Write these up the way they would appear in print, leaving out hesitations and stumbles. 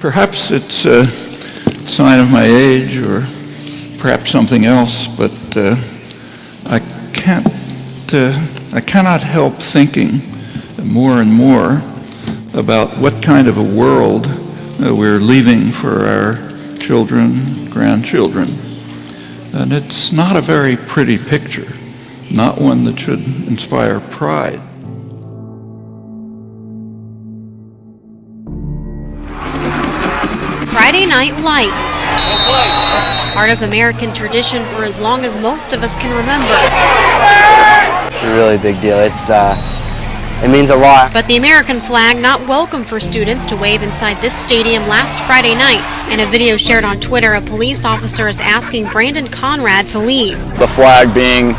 Perhaps it's a sign of my age or perhaps something else, but I cannot help thinking more and more about what kind of a world we're leaving for our children, grandchildren. And it's not a very pretty picture, not one that should inspire pride. Friday Night Lights. Part of American tradition for as long as most of us can remember. It's a really big deal. It means a lot. But the American flag not welcome for students to wave inside this stadium last Friday night. In a video shared on Twitter, a police officer is asking Brandon Conrad to leave. The flag being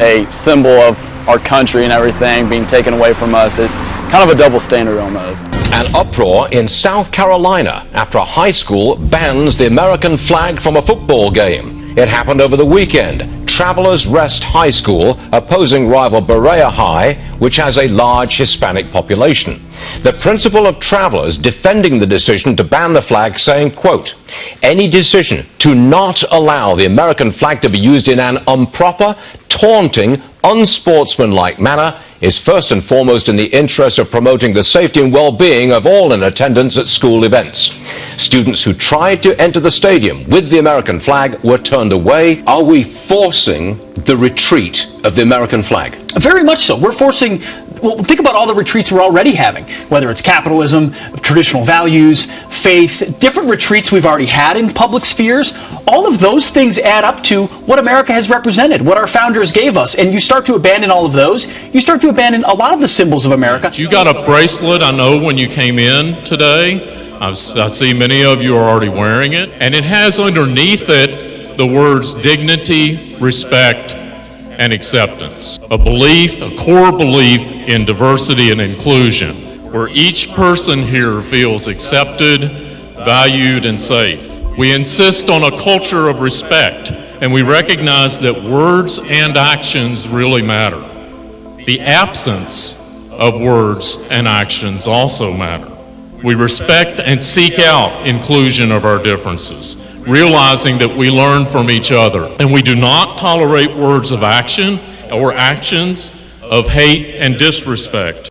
a symbol of our country and everything being taken away from us, it's kind of a double standard almost. An uproar in South Carolina after a high school bans the American flag from a football game. It happened over the weekend. Travelers Rest High School opposing rival Berea High, which has a large Hispanic population. The principal of Travelers defending the decision to ban the flag, saying, quote, "Any decision to not allow the American flag to be used in an improper, taunting, unsportsmanlike manner is first and foremost in the interest of promoting the safety and well-being of all in attendance at school events. Students who tried to enter the stadium with the American flag were turned away. Are we forcing the retreat of the American flag?" Very much so. We're forcing, well, think about all the retreats we're already having, whether it's capitalism, traditional values, faith, different retreats we've already had in public spheres. All of those things add up to what America has represented, what our founders gave us. And you start to abandon all of those, you start to abandon a lot of the symbols of America. You got a bracelet, I know, when you came in today. I see many of you are already wearing it. And it has underneath it the words dignity, respect, and acceptance. A belief, a core belief in diversity and inclusion, where each person here feels accepted, valued, and safe. We insist on a culture of respect, and we recognize that words and actions really matter. The absence of words and actions also matter. We respect and seek out inclusion of our differences, realizing that we learn from each other, and we do not tolerate words of action or actions of hate and disrespect.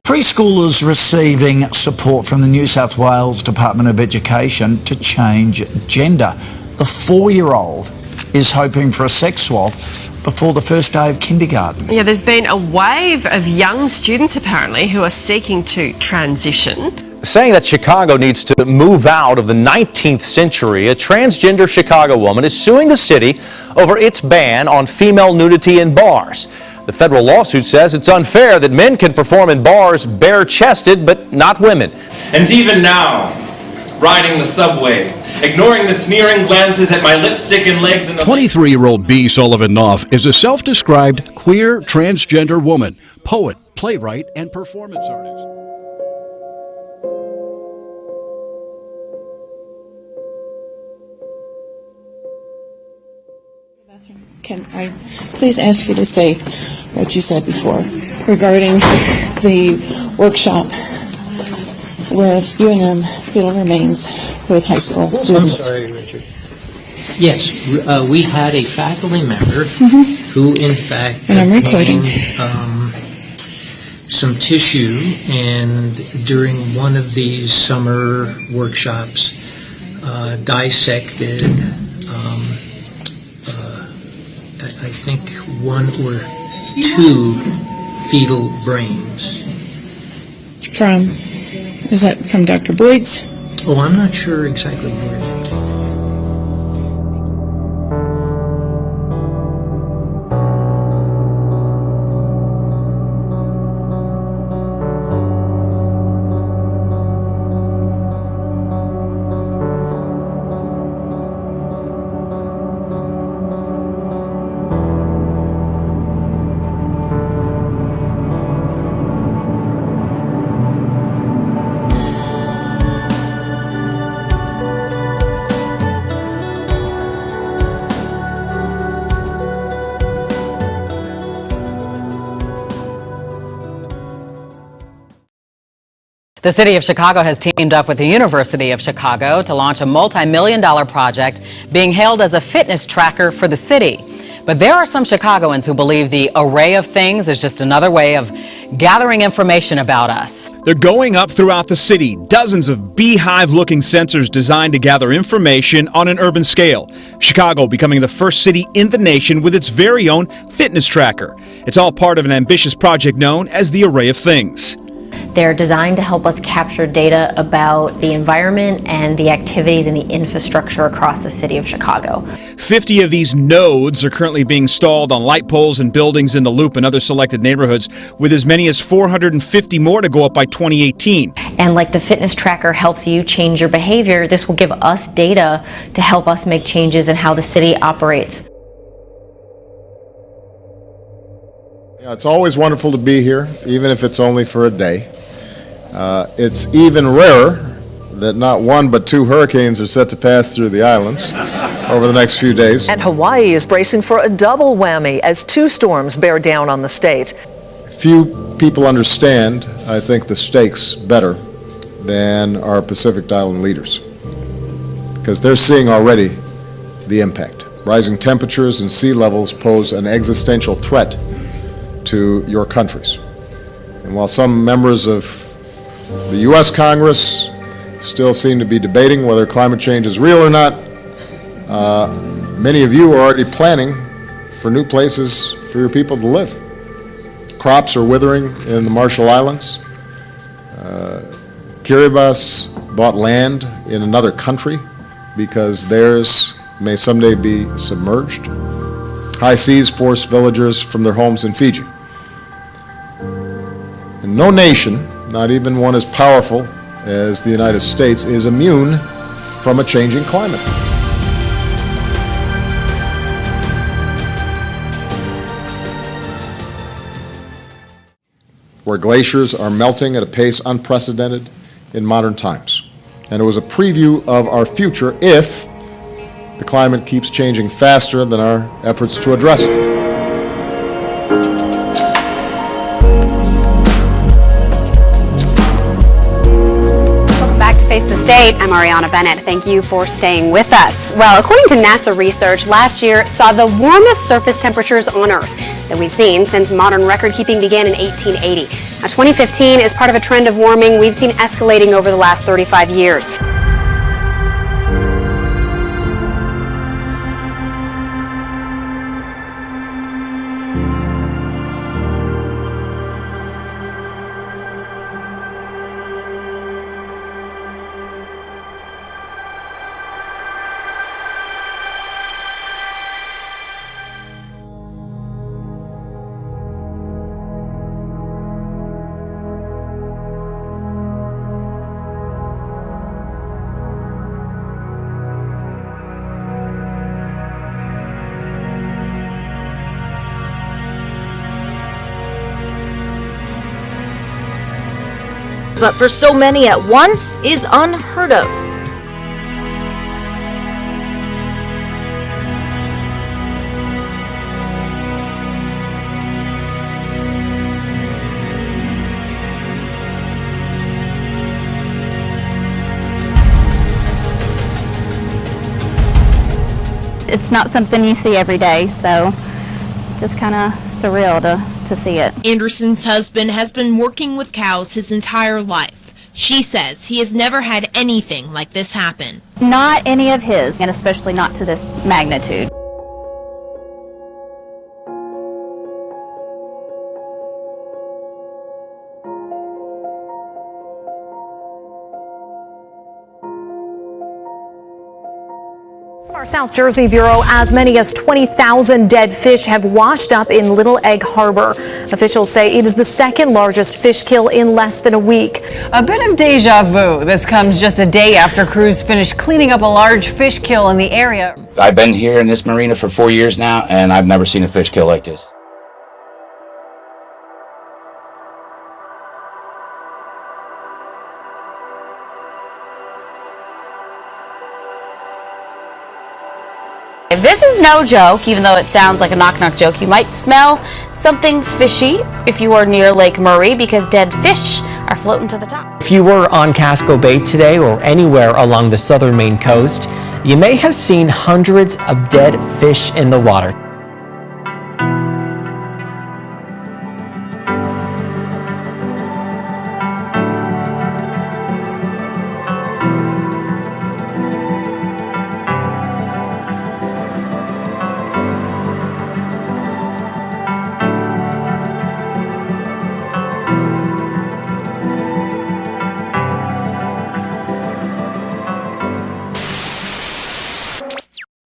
Preschoolers receiving support from the New South Wales Department of Education to change gender. The 4-year-old is hoping for a sex swab before the first day of kindergarten. Yeah, there's been a wave of young students apparently who are seeking to transition. Saying that Chicago needs to move out of the 19th century, a transgender Chicago woman is suing the city over its ban on female nudity in bars. The federal lawsuit says it's unfair that men can perform in bars bare-chested, but not women. And even now, riding the subway, ignoring the sneering glances at my lipstick and legs and 23-year-old B. Sullivan Knopf is a self-described queer transgender woman, poet, playwright, and performance artist. Can I please ask you to say what you said before regarding the workshop with UNM fetal remains with high school students? I'm sorry, Richard. Yes, we had a faculty member who, in fact, obtained some tissue, and during one of these summer workshops, dissected. I think 1 or 2 fetal brains. Is that from Dr. Boyd's? Oh, I'm not sure exactly where. The city of Chicago has teamed up with the University of Chicago to launch a multi-million-dollar project being hailed as a fitness tracker for the city. But there are some Chicagoans who believe the array of things is just another way of gathering information about us. They're going up throughout the city, dozens of beehive-looking sensors designed to gather information on an urban scale. Chicago becoming the first city in the nation with its very own fitness tracker. It's all part of an ambitious project known as the Array of Things. They're designed to help us capture data about the environment and the activities and the infrastructure across the city of Chicago. 50 of these nodes are currently being installed on light poles and buildings in the Loop and other selected neighborhoods, with as many as 450 more to go up by 2018. And like the fitness tracker helps you change your behavior, this will give us data to help us make changes in how the city operates. It's always wonderful to be here, even if it's only for a day. It's even rarer that not one but two hurricanes are set to pass through the islands over the next few days. And Hawaii is bracing for a double whammy as two storms bear down on the state. Few people understand, I think, the stakes better than our Pacific Island leaders, because they're seeing already the impact. Rising temperatures and sea levels pose an existential threat to your countries. And while some members of the U.S. Congress still seem to be debating whether climate change is real or not, many of you are already planning for new places for your people to live. Crops are withering in the Marshall Islands. Kiribati bought land in another country because theirs may someday be submerged. High seas force villagers from their homes in Fiji. And no nation, not even one as powerful as the United States, is immune from a changing climate. Where glaciers are melting at a pace unprecedented in modern times. And it was a preview of our future if the climate keeps changing faster than our efforts to address it. Face the State. I'm Ariana Bennett. Thank you for staying with us. Well, according to NASA research, last year saw the warmest surface temperatures on Earth that we've seen since modern record keeping began in 1880. Now, 2015 is part of a trend of warming we've seen escalating over the last 35 years. But for so many at once is unheard of. It's not something you see every day, so just kind of surreal to see it. Anderson's husband has been working with cows his entire life. She says he has never had anything like this happen. Not any of his, and especially not to this magnitude. Our South Jersey Bureau, as many as 20,000 dead fish have washed up in Little Egg Harbor. Officials say it is the second largest fish kill in less than a week. A bit of deja vu. This comes just a day after crews finished cleaning up a large fish kill in the area. I've been here in this marina for 4 years now, and I've never seen a fish kill like this. This is no joke, even though it sounds like a knock-knock joke. You might smell something fishy if you are near Lake Murray, because dead fish are floating to the top. If you were on Casco Bay today or anywhere along the southern Maine coast, you may have seen hundreds of dead fish in the water.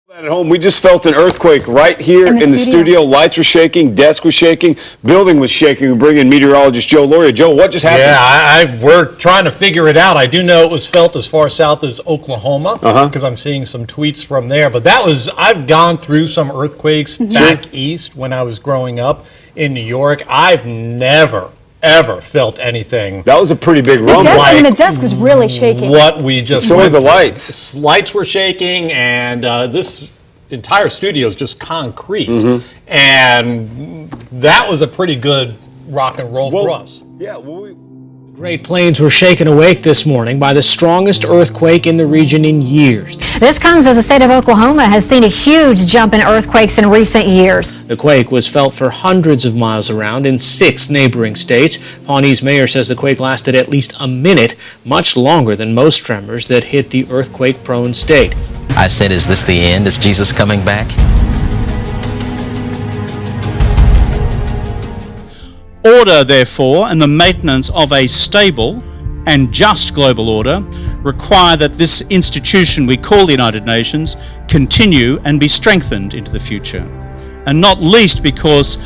At home, we just felt an earthquake right here in the studio. Lights were shaking, desk was shaking, building was shaking. We bring in meteorologist Joe Loria. Joe, what just happened? Yeah, we're trying to figure it out. I do know it was felt as far south as Oklahoma because I'm seeing some tweets from there. But I've gone through some earthquakes back east when I was growing up in New York. I've never ever felt anything. That was a pretty big rumble. The desk was really shaking. What we just so went were the through. lights. Lights were shaking, and this entire studio is just concrete. And that was a pretty good rock and roll for us. Yeah, Great Plains were shaken awake this morning by the strongest earthquake in the region in years. This comes as the state of Oklahoma has seen a huge jump in earthquakes in recent years. The quake was felt for hundreds of miles around in 6 neighboring states. Pawnee's mayor says the quake lasted at least a minute, much longer than most tremors that hit the earthquake-prone state. I said, is this the end? Is Jesus coming back? Order, therefore, and the maintenance of a stable and just global order require that this institution we call the United Nations continue and be strengthened into the future. And not least because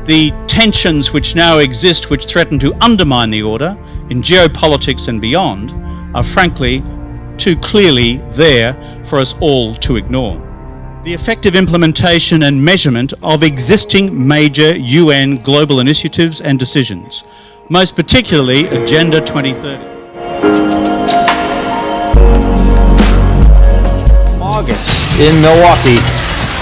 the tensions which now exist, which threaten to undermine the order in geopolitics and beyond, are frankly too clearly there for us all to ignore. The effective implementation and measurement of existing major UN global initiatives and decisions, most particularly Agenda 2030. August in Milwaukee,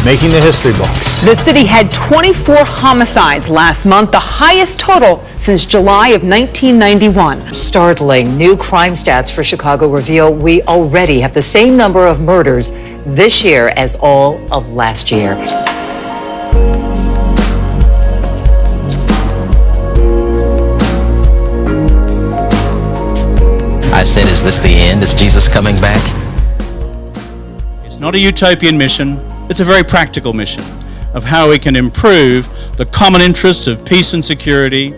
making the history books. The city had 24 homicides last month, the highest total since July of 1991. Startling new crime stats for Chicago reveal we already have the same number of murders this year as all of last year. I said, is this the end? Is Jesus coming back? It's not a utopian mission, it's a very practical mission of how we can improve the common interests of peace and security,